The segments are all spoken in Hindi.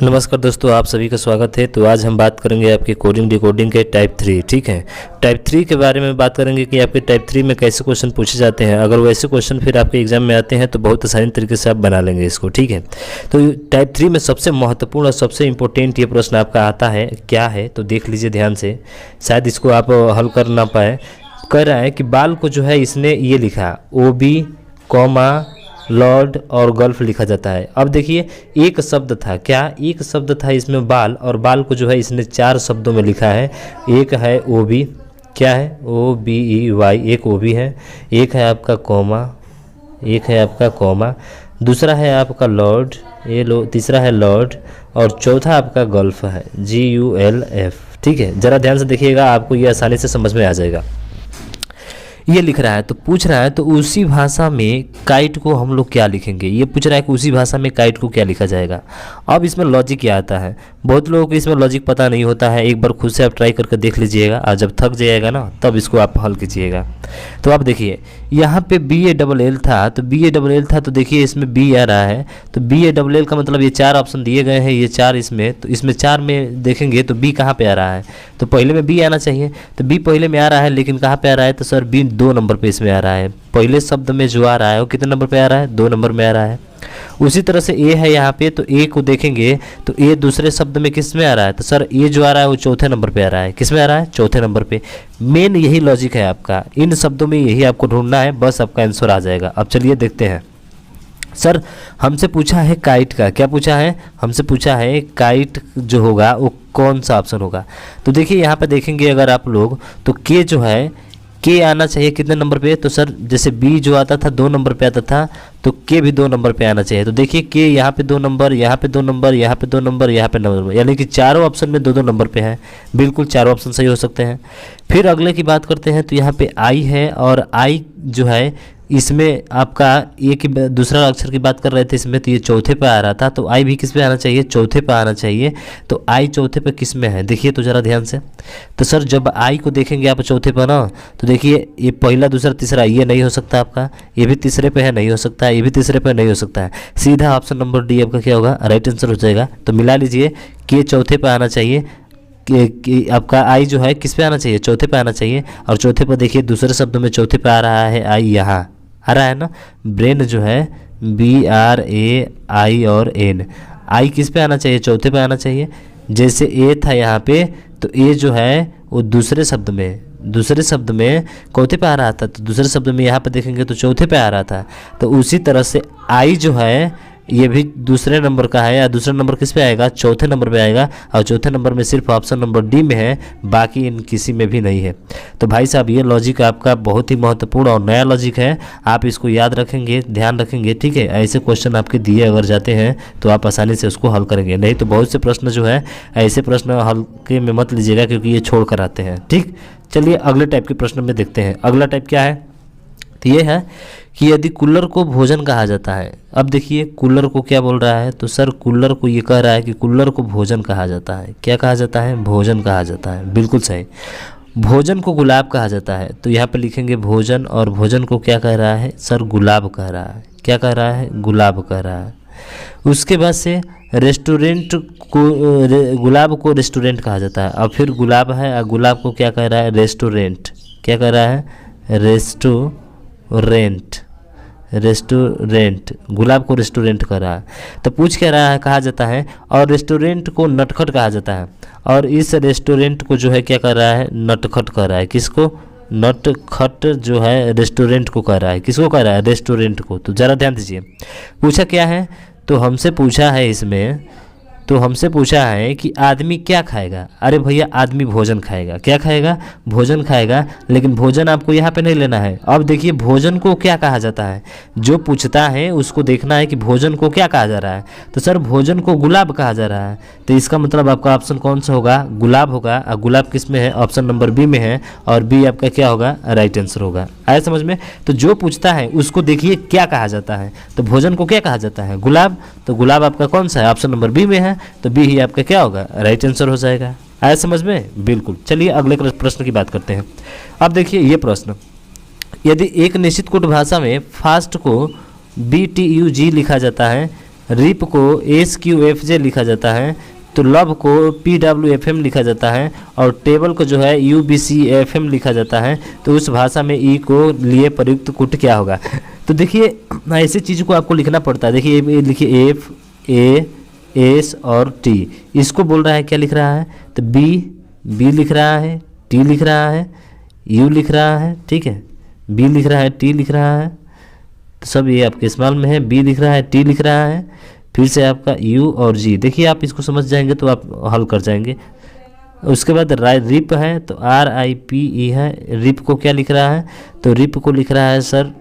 नमस्कार दोस्तों, आप सभी का स्वागत है। तो आज हम बात करेंगे आपके कोडिंग डिकोडिंग के टाइप 3। ठीक है, टाइप 3 के बारे में बात करेंगे कि आपके टाइप 3 में कैसे क्वेश्चन पूछे जाते हैं। अगर वैसे क्वेश्चन फिर आपके एग्जाम में आते हैं तो बहुत आसानी तरीके से आप बना लेंगे इसको। ठीक है, तो टाइप 3 में सबसे महत्वपूर्ण और सबसे इंपॉर्टेंट ये प्रश्न आपका आता है, क्या है तो देख लीजिए ध्यान से, शायद इसको आप हल कर ना पाए। कह रहा है कि बाल को जो है इसने ये लिखा OB, लॉर्ड और गल्फ लिखा जाता है। अब देखिए एक शब्द था, क्या एक शब्द था इसमें बाल, और बाल को जो है इसने 4 शब्दों में लिखा है। एक है OB, क्या है OBEY, एक OB है। एक है आपका कॉमा, दूसरा है आपका लॉर्ड, तीसरा है लॉर्ड, और चौथा आपका गल्फ है GULF। ठीक है, ज़रा ध्यान से देखिएगा, आपको ये आसानी से समझ में आ जाएगा। ये लिख रहा है तो पूछ रहा है तो उसी भाषा में काइट को हम लोग क्या लिखेंगे। ये पूछ रहा है कि उसी भाषा में काइट को क्या लिखा जाएगा। अब इसमें लॉजिक क्या आता है, बहुत लोगों को इसमें लॉजिक पता नहीं होता है। एक बार खुद से आप ट्राई करके देख लीजिएगा, और जब थक जाइएगा ना तब इसको आप हल कीजिएगा। तो आप देखिए यहाँ पे BALL था, तो BALL था तो देखिए इसमें B आ रहा है, तो BALL का मतलब ये 4 ऑप्शन दिए गए हैं, ये 4 इसमें, तो इसमें 4 में देखेंगे तो B कहाँ पे आ रहा है, तो पहले में B आना चाहिए। तो B पहले में आ रहा है, लेकिन कहाँ पे आ रहा है, तो सर B 2 नंबर पे इसमें आ रहा है। पहले शब्द में जो आ रहा है वो कितने नंबर पे आ रहा है, 2 नंबर में आ रहा है। उसी तरह से A है यहाँ पे, तो A को देखेंगे तो A दूसरे शब्द में किस में आ रहा है, तो सर A जो आ रहा है वो चौथे नंबर पे आ रहा है। किस में आ रहा है, चौथे नंबर पे। मेन यही लॉजिक है आपका, इन शब्दों में यही आपको ढूंढना है, बस आपका आंसर आ जाएगा। अब चलिए देखते हैं। सर हमसे पूछा है काइट का, क्या पूछा है, हमसे पूछा है काइट जो होगा वो कौन सा ऑप्शन होगा। तो देखिए यहाँ पे देखेंगे अगर आप लोग, तो के जो है के आना चाहिए कितने नंबर पे, तो सर जैसे B जो आता था 2 नंबर पे आता था, तो के भी 2 नंबर पे आना चाहिए। तो देखिए के यहाँ पे 2 नंबर, यहाँ पे 2 नंबर, यहाँ पे 2 नंबर, यहाँ पे नंबर, यानी कि चारों ऑप्शन में 2-2 नंबर पे है। बिल्कुल चारों ऑप्शन सही हो सकते हैं। फिर अगले की बात करते हैं, तो यहाँ पे I है, और I जो है इसमें आपका ए की दूसरा अक्षर की बात कर रहे थे इसमें, तो ये चौथे पे आ रहा था, तो आई भी किस पे आना चाहिए, चौथे पे आना चाहिए। तो आई चौथे पे किस में है, देखिए तो ज़रा ध्यान से। तो सर जब आई को देखेंगे आप चौथे पर ना, तो देखिए ये पहला दूसरा तीसरा ये नहीं हो सकता आपका, ये भी तीसरे पे है, नहीं हो सकता है, ये भी तीसरे पे नहीं हो सकता है। सीधा ऑप्शन नंबर D आपका क्या होगा, राइट आंसर हो जाएगा। तो मिला लीजिए कि चौथे पे आना चाहिए, कि आपका आई जो है किस पे आना चाहिए, चौथे पे आना चाहिए। और चौथे पर देखिए दूसरे शब्दों में चौथे पे आ रहा है आई, यहाँ आ रहा है ना। ब्रेन जो है BRAI और N, आई किस पे आना चाहिए, चौथे पे आना चाहिए। जैसे ए था यहाँ पे, तो ए जो है वो दूसरे शब्द में चौथे पे आ रहा था, तो दूसरे शब्द में यहाँ पे देखेंगे तो चौथे पे आ रहा था। तो उसी तरह से आई जो है ये भी दूसरे नंबर का है, या दूसरा नंबर किस पे आएगा, चौथे नंबर पे आएगा। और चौथे नंबर में सिर्फ ऑप्शन नंबर D में है, बाकी इन किसी में भी नहीं है। तो भाई साहब ये लॉजिक आपका बहुत ही महत्वपूर्ण और नया लॉजिक है, आप इसको याद रखेंगे, ध्यान रखेंगे। ठीक है, ऐसे क्वेश्चन आपके दिए अगर जाते हैं तो आप आसानी से उसको हल करेंगे। नहीं तो बहुत से प्रश्न जो है ऐसे प्रश्न हल्के में मत लीजिएगा, क्योंकि ये छोड़ कर आते हैं। ठीक, चलिए अगले टाइप के प्रश्न में देखते हैं। अगला टाइप क्या है, तो ये है कि यदि कूलर को भोजन कहा जाता है। अब देखिए कूलर को क्या बोल रहा है, तो सर कूलर को ये कह रहा है कि कूलर को भोजन कहा जाता है। क्या कहा जाता है, भोजन कहा जाता है, बिल्कुल सही। भोजन को गुलाब कहा जाता है, तो यहाँ पे लिखेंगे भोजन, और भोजन को क्या कह रहा है, सर गुलाब कह रहा है। क्या कह रहा है, गुलाब कह रहा है। उसके बाद से रेस्टोरेंट को, गुलाब को रेस्टोरेंट कहा जाता है। अब फिर गुलाब है, और गुलाब को क्या कह रहा है, रेस्टोरेंट। क्या कह रहा है, रेस्टोरेंट, गुलाब को रेस्टोरेंट कह रहा है। तो पूछ क्या रहा है, कहा जाता है, और रेस्टोरेंट को नटखट कहा जाता है। और इस रेस्टोरेंट को जो है क्या कर रहा है, नटखट कह रहा है। किसको, नटखट जो है रेस्टोरेंट को कह रहा है। किसको कह रहा है, रेस्टोरेंट को। तो ज़रा ध्यान दीजिए, पूछा क्या है, तो हमसे पूछा है इसमें, तो हमसे पूछा है कि आदमी क्या खाएगा। अरे भैया आदमी भोजन खाएगा। क्या खाएगा, भोजन खाएगा। लेकिन भोजन आपको यहाँ पे नहीं लेना है। अब देखिए भोजन को क्या कहा जाता है, जो पूछता है उसको देखना है कि भोजन को क्या कहा जा रहा है। तो सर भोजन को गुलाब कहा जा रहा है, तो इसका मतलब आपका ऑप्शन कौन सा होगा, गुलाब होगा। और गुलाब किस में है, ऑप्शन नंबर B में है, और B आपका क्या होगा, राइट आंसर होगा। आया समझ में। तो जो पूछता है उसको देखिए क्या कहा जाता है, तो भोजन को क्या कहा जाता है, गुलाब। तो गुलाब आपका कौन सा है, ऑप्शन नंबर B में है, तो B ही आपका क्या होगा, राइट आंसर हो जाएगा। आया समझ में, बिल्कुल। चलिए अगले प्रश्न की बात करते हैं। अब देखिए ये प्रश्न, यदि एक निश्चित कोड भाषा में फास्ट को BTUG लिखा जाता है, रिप को SQFJ लिखा जाता है, तो लव को PWFM लिखा जाता है, और टेबल को जो है UBCFM लिखा जाता है। तो उस भाषा में ई को लिए प्रयुक्त कुट क्या होगा। तो देखिए ऐसी चीज़ को आपको लिखना पड़ता है। देखिए ये लिखिए FAS और T, इसको बोल रहा है क्या लिख रहा है, तो B लिख रहा है, T लिख रहा है, U लिख रहा है, ठीक है, B लिख रहा है, T लिख रहा है, तो सब ये आपके स्मॉल में है। B लिख रहा है, T लिख रहा है, फिर से आपका U और G। देखिए आप इसको समझ जाएंगे तो आप हल कर जाएंगे। उसके बाद रिप है, तो RIPE है। रिप को क्या लिख रहा है, तो रिप को लिख रहा है सर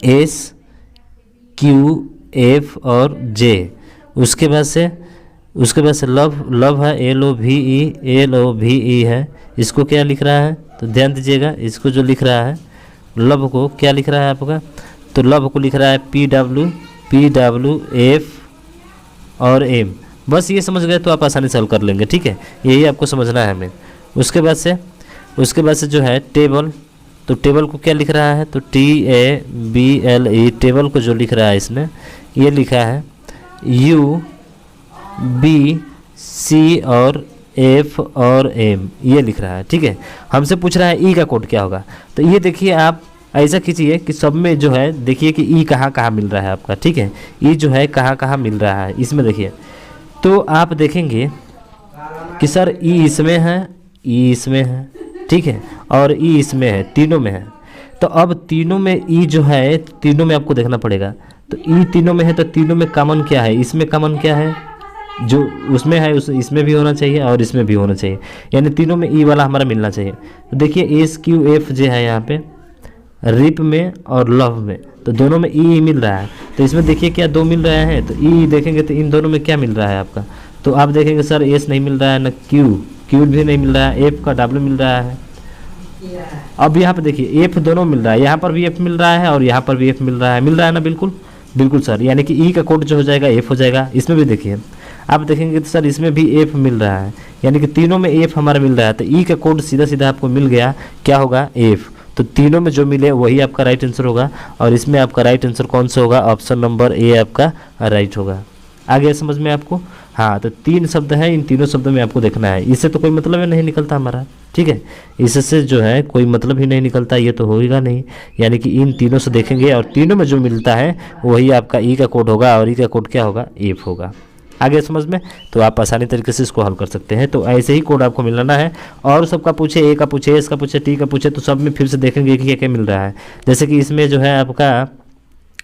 SQF और J। उसके बाद से लव है, LOVE है। इसको क्या लिख रहा है, तो ध्यान दीजिएगा, इसको जो लिख रहा है लव को क्या लिख रहा है आपका, तो लव को लिख रहा है PWF और M। बस ये समझ गए तो आप आसानी से हल कर लेंगे, ठीक है, यही आपको समझना है हमें। उसके बाद से जो है टेबल, तो टेबल को क्या लिख रहा है, तो TABLE। टेबल को जो लिख रहा है इसने ये लिखा है UBC और F और M, ये लिख रहा है, ठीक है। हमसे पूछ रहा है ई का कोड क्या होगा, तो ये देखिए आप ऐसा कीजिए कि सब में जो है देखिए कि ई कहाँ कहाँ मिल रहा है आपका, ठीक है, ई जो है कहाँ कहाँ मिल रहा है इसमें देखिए। तो आप देखेंगे कि सर ई इसमें है, ई इसमें है, ठीक है, और ई इसमें है, तीनों में है। तो अब तीनों में ई जो है, तीनों में आपको देखना पड़ेगा। तो ई तीनों में है, तो तीनों में कॉमन क्या है, इसमें कॉमन क्या है, जो उसमें है इसमें भी होना चाहिए और इसमें भी होना चाहिए, यानी तीनों में ई वाला हमारा मिलना चाहिए। तो देखिए SQFJ है यहाँ पे रिप में और लव में, तो दोनों में ई मिल रहा है। तो इसमें देखिए क्या दो मिल रहा है, तो ई देखेंगे तो इन दोनों में क्या मिल रहा है आपका, तो आप देखेंगे सर S नहीं मिल रहा है, ना Q भी नहीं मिल रहा है, F का W मिल रहा है। अब यहाँ पे देखिए F दोनों मिल रहा है, यहाँ पर भी F मिल रहा है और यहाँ पर भी F मिल रहा है ना, बिल्कुल सर, यानी कि ई का कोड जो हो जाएगा F हो जाएगा। इसमें भी देखिए आप देखेंगे तो सर इसमें भी F मिल रहा है, यानी कि तीनों में F हमारा मिल रहा है। तो ई का कोड सीधा सीधा आपको मिल गया, क्या होगा, F। तो तीनों में जो मिले वही आपका राइट आंसर होगा, और इसमें आपका राइट आंसर कौन सा होगा, ऑप्शन नंबर A आपका राइट होगा। आ गया समझ में आपको। हाँ, तो 3 शब्द हैं, इन तीनों शब्दों में आपको देखना है। इससे तो कोई मतलब ही नहीं निकलता हमारा, ठीक है, इससे जो है कोई मतलब ही नहीं निकलता, ये तो होगा नहीं, यानी कि इन तीनों से देखेंगे और तीनों में जो मिलता है वही आपका ई का कोड होगा, और ई का कोड क्या होगा, F होगा। आगे समझ में, तो आप आसानी तरीके से इसको हल कर सकते हैं। तो ऐसे ही कोड आपको मिलाना है, और सबका पूछे, ए का पूछे, एस का पूछे, टी का पूछे, तो सब में फिर से देखेंगे कि क्या क्या मिल रहा है। जैसे कि इसमें जो है आपका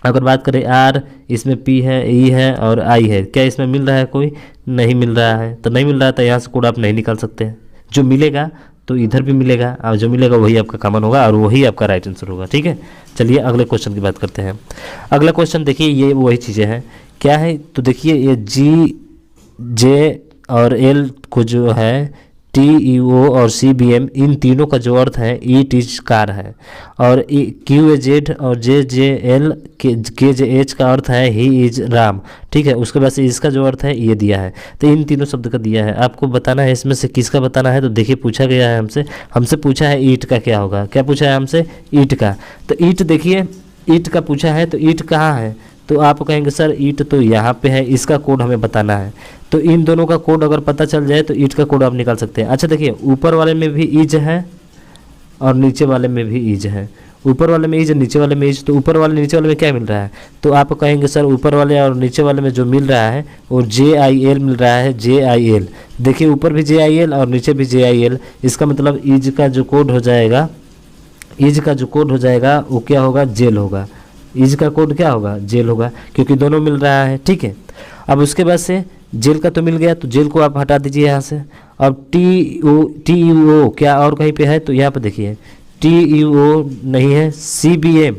अगर बात करें R, इसमें P है, E है और I है, क्या इसमें मिल रहा है, कोई नहीं मिल रहा है। तो नहीं मिल रहा है तो यहाँ से कोड आप नहीं निकाल सकते हैं। जो मिलेगा तो इधर भी मिलेगा, और जो मिलेगा वही आपका कॉमन होगा और वही आपका राइट आंसर होगा, ठीक है। चलिए अगले क्वेश्चन की बात करते हैं। अगला क्वेश्चन देखिए, ये वही चीज़ें हैं, क्या है, तो देखिए ये G, J और L को जो है TUO और CBM, इन तीनों का जो अर्थ है ET कार है, और QAZ और JJL KJH का अर्थ है ही इज राम, ठीक है। उसके बाद से इसका जो अर्थ है ये दिया है, तो इन तीनों शब्द का दिया है, आपको बताना है इसमें से किसका बताना है। तो देखिए पूछा गया है हमसे पूछा है ईट का क्या होगा, क्या पूछा है हमसे, ईट का। तो ईट देखिए, ईट का पूछा है, तो ईट कहाँ है, तो आप कहेंगे सर ईट तो यहाँ पे है, इसका कोड हमें बताना है। तो इन दोनों का कोड अगर पता चल जाए तो ईट का कोड आप निकाल सकते हैं। अच्छा देखिए, ऊपर वाले में भी ईज है और नीचे वाले में भी ईज है, ऊपर वाले में ईज, नीचे वाले में ईज। तो ऊपर वाले नीचे वाले में क्या मिल रहा है, तो आप कहेंगे सर ऊपर वाले और नीचे वाले में जो मिल रहा है वो JIL मिल रहा है, JIL। देखिए ऊपर भी JIL और नीचे भी JIL, इसका मतलब ईज का जो कोड हो जाएगा, ईज का जो कोड हो जाएगा वो क्या होगा, जेल होगा। ईज का कोड क्या होगा, जेल होगा, क्योंकि दोनों मिल रहा है, ठीक है। अब उसके बाद से जेल का तो मिल गया, तो जेल को आप हटा दीजिए यहाँ से। अब TUO क्या और कहीं पे है, तो यहाँ पे देखिए TUO नहीं है, CBM।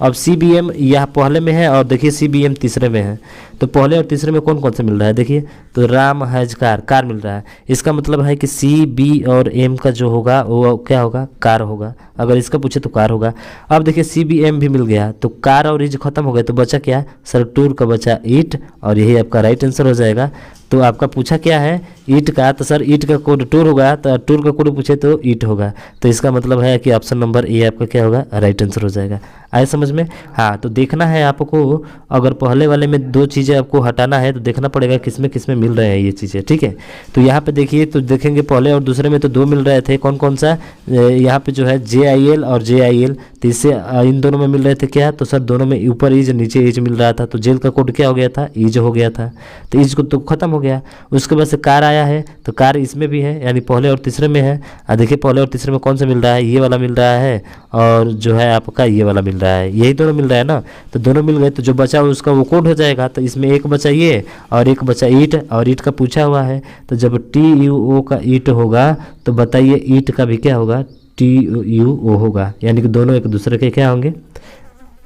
अब CBM यहाँ पहले में है और देखिए CBM तीसरे में है। तो पहले और तीसरे में कौन कौन से मिल रहा है, देखिए तो राम हैज कार मिल रहा है। इसका मतलब है कि CB और M का जो होगा वो क्या होगा, कार होगा। अगर इसका पूछे तो कार होगा। अब देखिए CBM भी मिल गया, तो कार और इज खत्म हो गए, तो बचा क्या सर, टूर का बचा ईट, और यही आपका राइट आंसर हो जाएगा। तो आपका पूछा क्या है, ईट का, तो सर ईट का कोड टूर होगा, तो टूर का कोड पूछे तो ईट होगा। तो इसका मतलब है कि ऑप्शन नंबर ए आपका क्या होगा, राइट आंसर हो जाएगा। आए समझ में। हाँ, तो देखना है आपको, अगर पहले वाले में 2 चीज़ चीज़ें आपको हटाना है तो देखना पड़ेगा किसमें किसमें मिल रहे हैं ये चीज़ें, ठीक है। तो यहाँ पे देखिए, तो देखेंगे पहले और दूसरे में तो 2 मिल रहे थे, कौन कौन सा, यहाँ पे जो है JIL और JIL, तो इससे इन दोनों में मिल रहे थे क्या, तो सर दोनों में ऊपर ईज नीचे ईज मिल रहा था, तो जेल का कोड क्या हो गया था, ईज हो गया था, तो ईज को तो खत्म हो गया। उसके बाद से कार आया है, तो कार इसमें भी है, यानी पहले और तीसरे में है। देखिए पहले और तीसरे में कौन सा मिल रहा है, ये वाला मिल रहा है, और जो है आपका ये वाला मिल रहा है, यही दोनों मिल रहा है ना, तो दोनों मिल गए, तो जो बचा उसका वो कोड हो जाएगा। तो इसमें एक बचा ये और एक बचा ईट, और ईट का पूछा हुआ है, तो जब TUO का ईट होगा तो बताइए ईट का भी क्या होगा, TUO होगा, यानी कि दोनों एक दूसरे के क्या होंगे,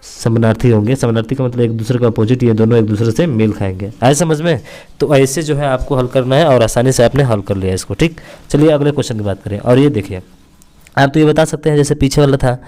समानार्थी होंगे। समानार्थी का मतलब एक दूसरे का अपोजिट, ये दोनों एक दूसरे से मेल खाएंगे। आए समझ में? तो ऐसे जो है आपको हल करना है और आसानी से आपने हल कर लिया इसको, ठीक। चलिए अगले क्वेश्चन की बात करें, और ये देखिए आप तो ये बता सकते हैं जैसे पीछे वाला था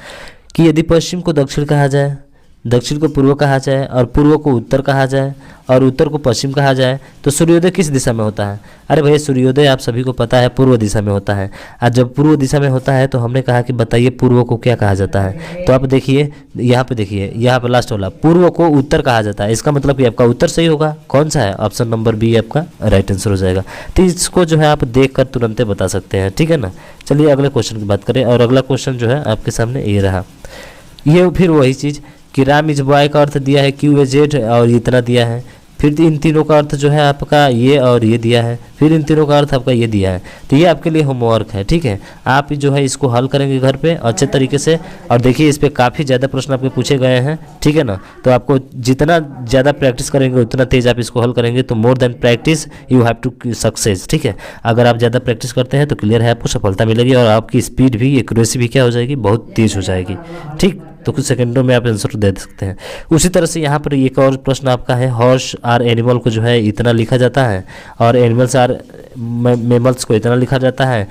कि यदि पश्चिम को दक्षिण कहा जाए, दक्षिण को पूर्व कहा जाए, और पूर्व को उत्तर कहा जाए, और उत्तर को पश्चिम कहा जाए, तो सूर्योदय किस दिशा में होता है? अरे भैया सूर्योदय आप सभी को पता है पूर्व दिशा में होता है। और जब पूर्व दिशा में होता है तो हमने कहा कि बताइए पूर्व को क्या कहा जाता है। तो आप देखिए यहाँ पे, देखिए यहाँ पे लास्ट वाला, पूर्व को उत्तर कहा जाता है। इसका मतलब कि आपका उत्तर सही होगा। कौन सा है? ऑप्शन नंबर बी आपका राइट आंसर हो जाएगा। तो इसको जो है आप देख कर तुरंत बता सकते हैं, ठीक है ना। चलिए अगले क्वेश्चन की बात करें, और अगला क्वेश्चन जो है आपके सामने ये रहा। ये फिर वही चीज़ कि राम इज बॉय का अर्थ दिया है QAZ और इतना दिया है, फिर इन तीनों का अर्थ जो है आपका ये और ये दिया है, फिर इन तीनों का अर्थ आपका ये दिया है। तो ये आपके लिए होमवर्क है, ठीक है। आप जो है इसको हल करेंगे घर पे अच्छे तरीके से, और देखिए इस पर काफ़ी ज़्यादा प्रश्न आपके पूछे गए हैं, ठीक है ना। तो आपको जितना ज़्यादा प्रैक्टिस करेंगे उतना तेज़ आप इसको हल करेंगे। तो more than practice you have to success, ठीक है। अगर आप ज़्यादा प्रैक्टिस करते हैं तो क्लियर है आपको सफलता मिलेगी, और आपकी स्पीड भी, एक्यूरेसी भी क्या हो जाएगी, बहुत तेज़ हो जाएगी, ठीक। तो कुछ सेकंडों में आप आंसर दे सकते हैं। उसी तरह से यहाँ पर एक और प्रश्न आपका है, हॉर्स आर एनिमल को जो है इतना लिखा जाता है, और एनिमल्स आर मेमल्स को इतना लिखा जाता है।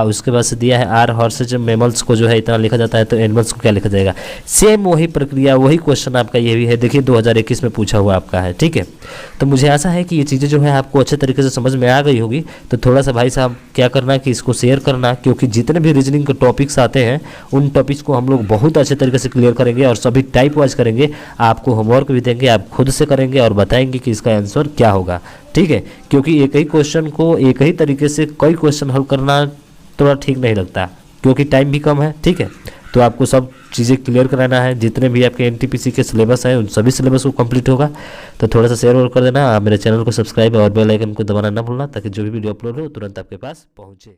उसके बाद से दिया है आर हॉर्सेज मेमल्स को जो है इतना लिखा जाता है, तो एनिमल्स को क्या लिखा जाएगा। सेम वही प्रक्रिया, वही क्वेश्चन आपका ये भी है। देखिए 2021 में पूछा हुआ आपका है, ठीक है। तो मुझे आशा है कि ये चीज़ें जो है आपको अच्छे तरीके से समझ में आ गई होगी। तो थोड़ा सा भाई साहब क्या करना कि इसको शेयर करना, क्योंकि जितने भी रीजनिंग के टॉपिक्स आते हैं उन टॉपिक्स को हम लोग बहुत अच्छे तरीके से क्लियर करेंगे, और सभी टाइप वाइज करेंगे। आपको होमवर्क भी देंगे, आप खुद से करेंगे और बताएंगे कि इसका आंसर क्या होगा, ठीक है। क्योंकि एक ही क्वेश्चन को एक ही तरीके से कई क्वेश्चन हल करना थोड़ा ठीक नहीं लगता, क्योंकि टाइम भी कम है, ठीक है। तो आपको सब चीज़ें क्लियर कराना है, जितने भी आपके NTPC के सिलेबस हैं उन सभी सिलेबस को कंप्लीट होगा। तो थोड़ा सा शेयर और कर देना, आप मेरे चैनल को सब्सक्राइब और बेल आइकन को दबाना ना भूलना, ताकि जो भी वीडियो अपलोड हो तुरंत आपके पास पहुँचे।